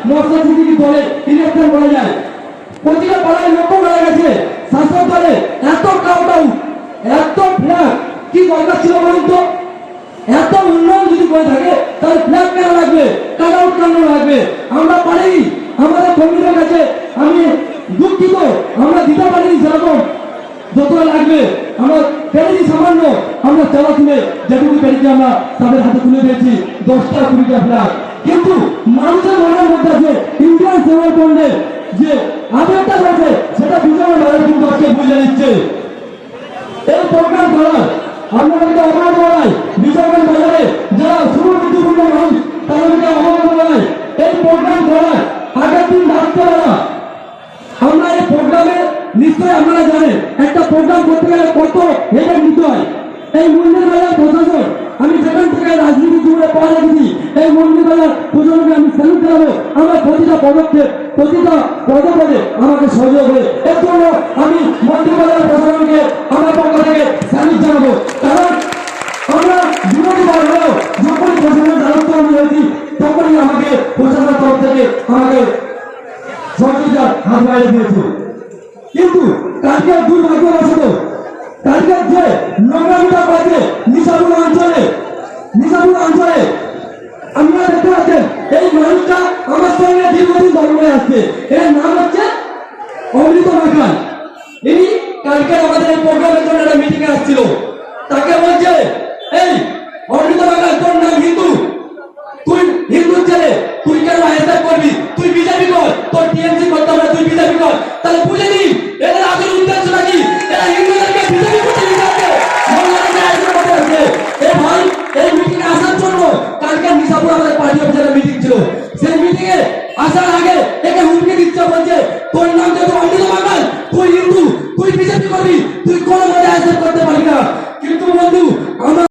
মৎস্যজীবী দলে ইলেকশন করা যায়। প্রতিটা পাড়ায় লক্ষ্য করা গেছে শাসক দলে এত কাউটাউ এত ফ্ল্যাগ কি দরকার ছিল বলুন তো? এত উন্নয়ন যদি করে থাকে তাহলে ফ্ল্যাগ কেন লাগবে, কাটাউট কেন লাগবে? আমরা পারিনি, আমাদের কর্মীদের কাছে আমি দুঃখিত, আমরা দিতে পারিনি সেরকম যতটা লাগবে। আমরা পেরেছি সামান্য, আমরা চালা তুলে যেটুকু পেরেছি আমরা তাদের হাতে তুলে দিয়েছি 10টা 20টা ফ্ল্যাগ। কিন্তু মানুষের মনের মধ্যে আছে ইন্ডিয়ান সেভার বন্ডে যে আবেগটা রয়েছে সেটা বিজয়ের বাইরে কিন্তু আজকে বুঝে নিচ্ছে। এই প্রোগ্রাম করার আপনাদেরকে অবগত করাই, বিজয়গঞ্জ বাজারে যারা সুবিধাপূর্ণ মানুষ তাদেরকে অবগত করাই, এই প্রোগ্রাম করার আগের দিন রাত্রেবেলা আমরা এই প্রোগ্রামে নিশ্চয়ই আপনারা জানেন একটা প্রোগ্রাম করতে গেলে কত হেডেক নিতে হয়। এই মন্দির বাজার প্রশাসন আমি যেখান থেকে রাজনীতি জীবনে পাওয়া রেখেছি এই মন্দির বাজার প্রশাসনকে আমি স্যালুট জানাবো। আমার প্রতিটা পদক্ষেপ প্রতিটা পদপদে আমাকে সহযোগ হবে, এর জন্য আমি মন্দির বাজার প্রশাসনকে আমার পক্ষ থেকে স্যালুট জানাবো। কারণ আমরা বিরোধী দল হলেও যখনই প্রশাসনের দ্বারস্থ আমি হয়েছি তখনই আমাকে প্রশাসনের তরফ থেকে আমাকে সহযোগিতার হাত বাড়িয়ে দিয়েছে। কিন্তু কালকে দুর্ভাগ্যবশত কালকে যে নোংরামিটা করেছে নিশাপুর অঞ্চলে আপনারা দেখতে পাচ্ছেন এই মানুষটা আমার সঙ্গে দীর্ঘদিন ধর্মে আসছে, এর নাম হচ্ছে অমৃত মাখান। ইনি কালকে আমাদের এই প্রোগ্রামের জন্য একটা মিটিং এ আসছিল, তাকে বলছে এই অমৃত মাখান তোর নাম হিন্দু, তুই হিন্দু ছেলে, তুই কেন আইএসএফ করবি? তুই বিজেপি কর, তোর টিএমসি করতে হবে, তুই বিজেপি কর। তাহলে বুঝে নি এদের আসল উদ্দেশ্যটা কি? এরা হিন্দুদেরকে বিজেপি করতে দিতে আছে, বাংলাদেশে আইএসএফ করতে আছে। এই ভাই এই মিটিং এ আসার জন্য কালকে নিশাপুর আমাদের পার্টি অফিসের মিটিং ছিল, সেই মিটিং এ আসার আগে একে হুমকি দিচ্ছে, বলছে তোর নাম